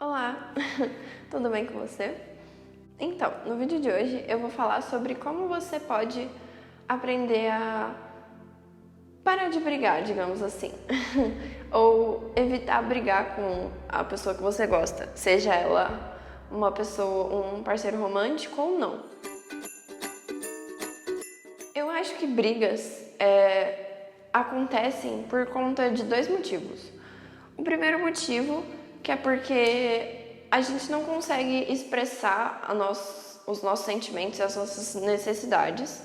Olá, tudo bem com você? Então, no vídeo de hoje eu vou falar sobre como você pode aprender a parar de brigar, digamos assim, ou evitar brigar com a pessoa que você gosta, seja ela uma pessoa, um parceiro romântico ou não. Eu acho que brigas acontecem por conta de dois motivos. O primeiro motivo que é porque a gente não consegue expressar os nossos sentimentos e as nossas necessidades.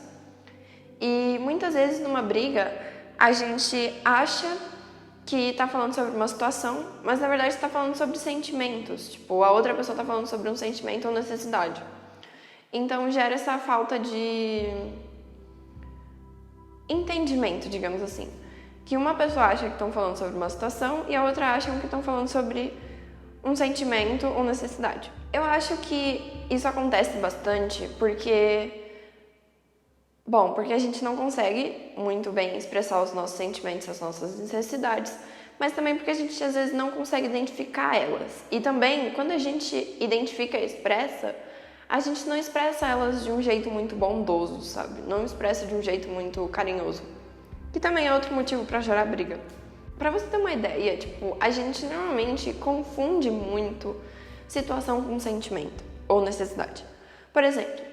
E muitas vezes numa briga a gente acha que tá falando sobre uma situação, mas na verdade está falando sobre sentimentos. Tipo, a outra pessoa tá falando sobre um sentimento ou necessidade. Então gera essa falta de entendimento, digamos assim. Que uma pessoa acha que estão falando sobre uma situação e a outra acha que estão falando sobre um sentimento ou necessidade. Eu acho que isso acontece bastante porque a gente não consegue muito bem expressar os nossos sentimentos, as nossas necessidades, mas também porque a gente às vezes não consegue identificar elas. E também, quando a gente identifica e expressa, a gente não expressa elas de um jeito muito bondoso, sabe? Não expressa de um jeito muito carinhoso. Que também é outro motivo para gerar briga. Pra você ter uma ideia, a gente normalmente confunde muito situação com sentimento ou necessidade. Por exemplo,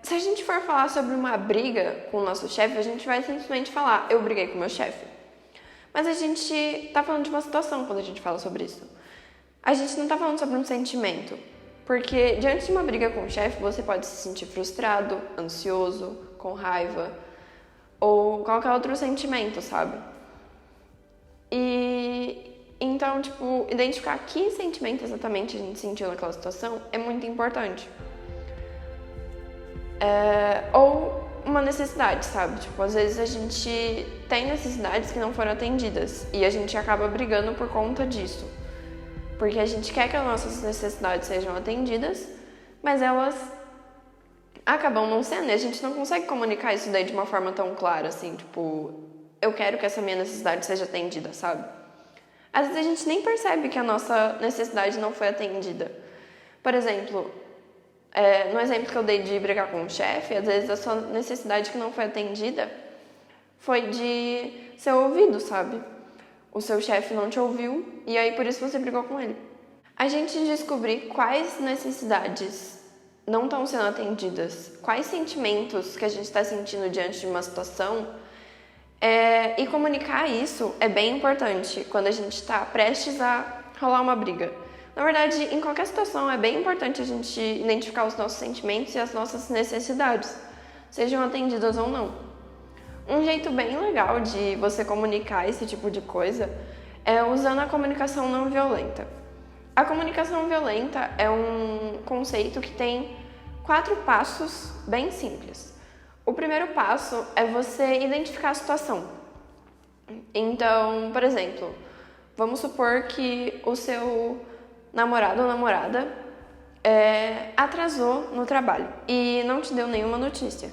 se a gente for falar sobre uma briga com o nosso chefe, a gente vai simplesmente falar, eu briguei com meu chefe. Mas a gente tá falando de uma situação quando a gente fala sobre isso. A gente não tá falando sobre um sentimento. Porque diante de uma briga com o chefe, você pode se sentir frustrado, ansioso, com raiva, ou qualquer outro sentimento, sabe? E então, identificar que sentimento exatamente a gente sentiu naquela situação é muito importante. Ou uma necessidade, sabe? Às vezes a gente tem necessidades que não foram atendidas e a gente acaba brigando por conta disso. Porque a gente quer que as nossas necessidades sejam atendidas, mas elas acabam não sendo, e a gente não consegue comunicar isso daí de uma forma tão clara, assim, eu quero que essa minha necessidade seja atendida, sabe? Às vezes a gente nem percebe que a nossa necessidade não foi atendida. Por exemplo, no exemplo que eu dei de brigar com o chefe, às vezes a sua necessidade que não foi atendida foi de ser ouvido, sabe? O seu chefe não te ouviu e aí por isso você brigou com ele. A gente descobrir quais necessidades não estão sendo atendidas, quais sentimentos que a gente está sentindo diante de uma situação e comunicar isso é bem importante quando a gente está prestes a rolar uma briga. Na verdade, em qualquer situação é bem importante a gente identificar os nossos sentimentos e as nossas necessidades, sejam atendidas ou não. Um jeito bem legal de você comunicar esse tipo de coisa é usando a comunicação não violenta. A comunicação não violenta é um conceito que tem 4 passos bem simples. O primeiro passo é você identificar a situação. Então, por exemplo, vamos supor que o seu namorado ou namorada atrasou no trabalho e não te deu nenhuma notícia.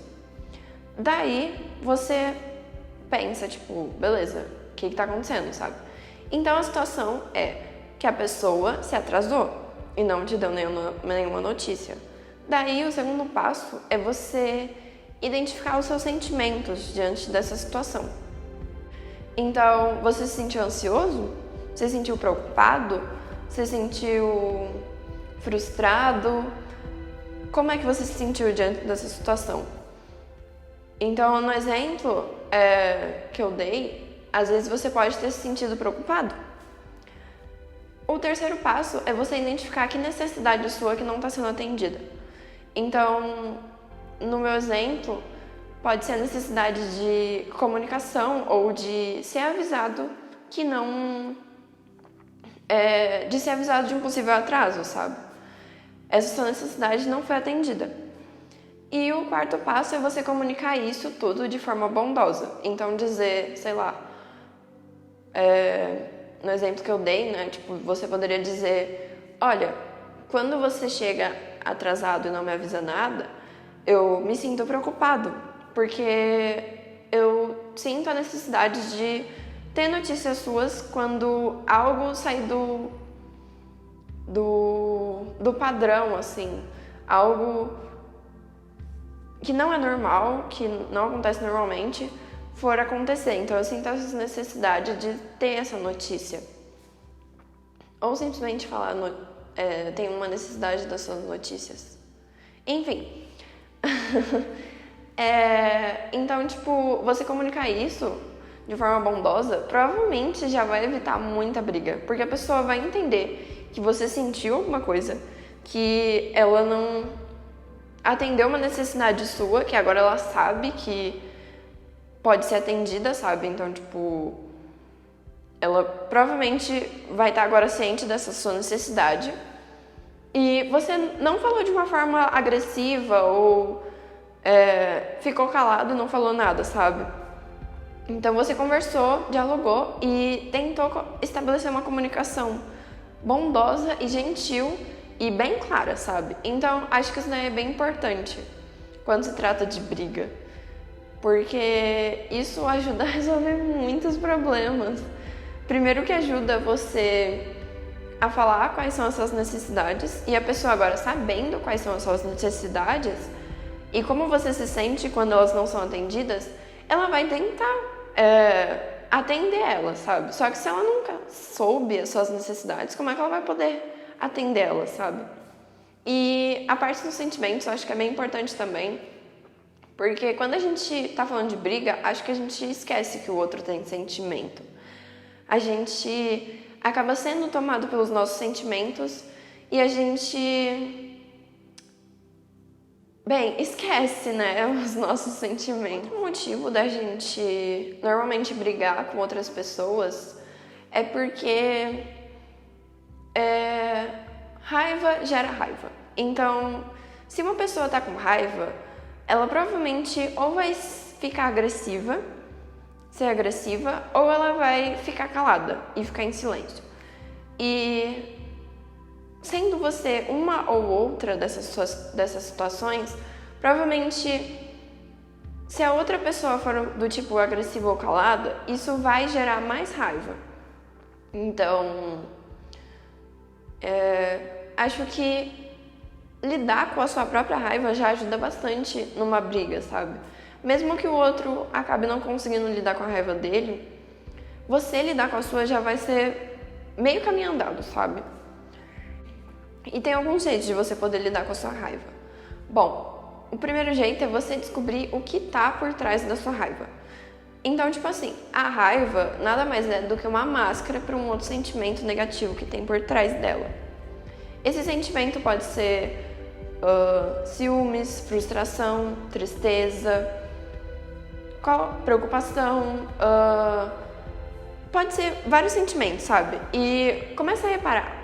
Daí você pensa, beleza, o que tá acontecendo, sabe? Então a situação é que a pessoa se atrasou e não te deu nenhuma notícia. Daí o segundo passo é você identificar os seus sentimentos diante dessa situação. Então, você se sentiu ansioso? Você se sentiu preocupado? Você se sentiu frustrado? Como é que você se sentiu diante dessa situação? Então, no exemplo que eu dei, às vezes você pode ter se sentido preocupado. O terceiro passo é você identificar que necessidade sua que não está sendo atendida. Então, no meu exemplo, pode ser a necessidade de comunicação ou de ser avisado que não... de ser avisado de um possível atraso, sabe? Essa sua necessidade não foi atendida. E o quarto passo é você comunicar isso tudo de forma bondosa. Então dizer, sei lá, no exemplo que eu dei, né? Você poderia dizer, olha, quando você chega atrasado e não me avisa nada, eu me sinto preocupado, porque eu sinto a necessidade de ter notícias suas quando algo sair do padrão, assim, algo que não é normal, que não acontece normalmente, for acontecer. Então eu sinto essa necessidade de ter essa notícia. Ou simplesmente falar, tem uma necessidade das suas notícias. Enfim. Então, tipo, você comunicar isso de forma bondosa, provavelmente já vai evitar muita briga. Porque a pessoa vai entender que você sentiu alguma coisa, que ela não atendeu uma necessidade sua, que agora ela sabe que pode ser atendida, sabe? Então, tipo, ela provavelmente vai estar agora ciente dessa sua necessidade. E você não falou de uma forma agressiva ou ficou calado e não falou nada, sabe? Então você conversou, dialogou e tentou estabelecer uma comunicação bondosa e gentil e bem clara, sabe? Então acho que isso daí é bem importante quando se trata de briga, porque isso ajuda a resolver muitos problemas. Primeiro que ajuda você a falar quais são as suas necessidades, e a pessoa agora sabendo quais são as suas necessidades e como você se sente quando elas não são atendidas, ela vai tentar atender elas, sabe? Só que se ela nunca soube as suas necessidades, como é que ela vai poder atender elas, sabe? E a parte dos sentimentos eu acho que é bem importante também, porque quando a gente tá falando de briga, acho que a gente esquece que o outro tem sentimento. A gente acaba sendo tomado pelos nossos sentimentos e a gente, esquece, né, os nossos sentimentos. O motivo da gente normalmente brigar com outras pessoas é porque raiva gera raiva. Então, se uma pessoa tá com raiva, ela provavelmente ou vai ficar agressiva, ser agressiva, ou ela vai ficar calada e ficar em silêncio. E sendo você uma ou outra dessas situações, provavelmente se a outra pessoa for do tipo agressiva ou calada, isso vai gerar mais raiva. Então, acho que lidar com a sua própria raiva já ajuda bastante numa briga, sabe? Mesmo que o outro acabe não conseguindo lidar com a raiva dele, você lidar com a sua já vai ser meio caminho andado, sabe? E tem alguns jeitos de você poder lidar com a sua raiva. Bom, o primeiro jeito é você descobrir o que tá por trás da sua raiva. Então, tipo assim, a raiva nada mais é do que uma máscara para um outro sentimento negativo que tem por trás dela. Esse sentimento pode ser ciúmes, frustração, tristeza, preocupação, pode ser vários sentimentos, sabe? E começa a reparar,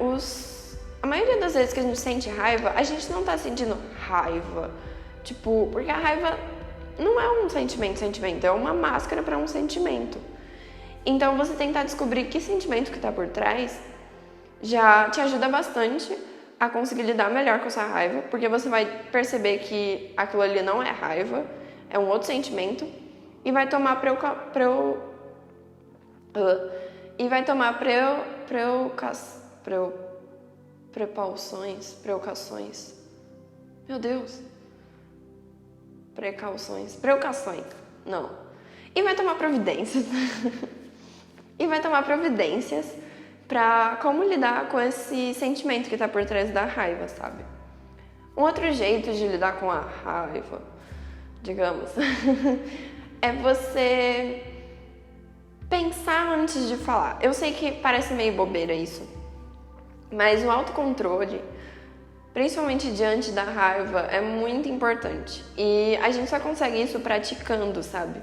a maioria das vezes que a gente sente raiva, a gente não tá sentindo raiva, tipo, porque a raiva não é um sentimento, é uma máscara para um sentimento. Então você tentar descobrir que sentimento que tá por trás já te ajuda bastante a conseguir lidar melhor com essa raiva, porque você vai perceber que aquilo ali não é raiva, é um outro sentimento, e vai tomar precauções. Meu Deus. Precauções. Não. E vai tomar providências. Pra como lidar com esse sentimento que tá por trás da raiva, sabe? Um outro jeito de lidar com a raiva, digamos, é você pensar antes de falar. Eu sei que parece meio bobeira isso, mas o autocontrole, principalmente diante da raiva, é muito importante. E a gente só consegue isso praticando, sabe?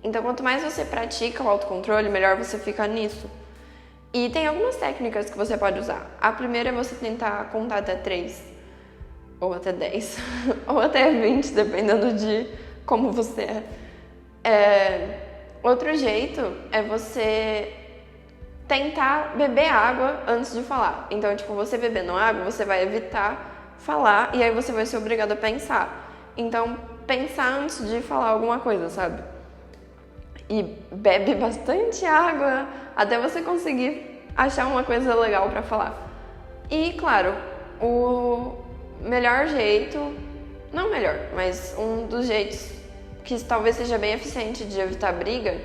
Então, quanto mais você pratica o autocontrole, melhor você fica nisso. E tem algumas técnicas que você pode usar. A primeira é você tentar contar até 3, ou até 10, ou até 20, dependendo de como você é. Outro jeito é você tentar beber água antes de falar. Então, tipo, você bebendo água, você vai evitar falar e aí você vai ser obrigado a pensar. Então, pensar antes de falar alguma coisa, sabe? E bebe bastante água até você conseguir achar uma coisa legal pra falar. E, claro, o melhor jeito, não melhor, mas um dos jeitos que talvez seja bem eficiente de evitar briga,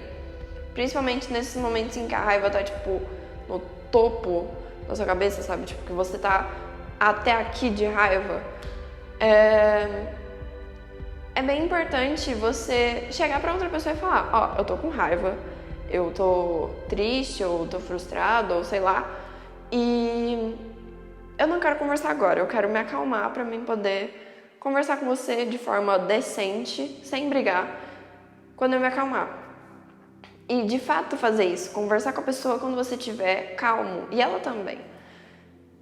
principalmente nesses momentos em que a raiva tá, tipo, no topo da sua cabeça, sabe? Tipo, que você tá até aqui de raiva. É bem importante você chegar pra outra pessoa e falar, ó, eu tô com raiva, eu tô triste, ou tô frustrado, ou sei lá, e eu não quero conversar agora, eu quero me acalmar pra mim poder conversar com você de forma decente, sem brigar, quando eu me acalmar. E de fato fazer isso, conversar com a pessoa quando você estiver calmo, e ela também.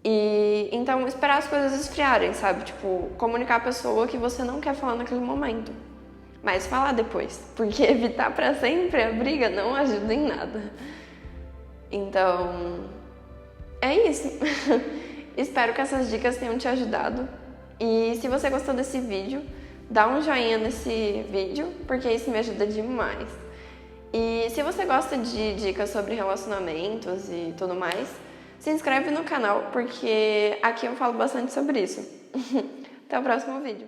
E então esperar as coisas esfriarem, sabe? Tipo, comunicar a pessoa que você não quer falar naquele momento, mas falar depois, porque evitar pra sempre a briga não ajuda em nada. Então, é isso. Espero que essas dicas tenham te ajudado. E se você gostou desse vídeo, dá um joinha nesse vídeo, porque isso me ajuda demais. E se você gosta de dicas sobre relacionamentos e tudo mais, se inscreve no canal, porque aqui eu falo bastante sobre isso. Até o próximo vídeo.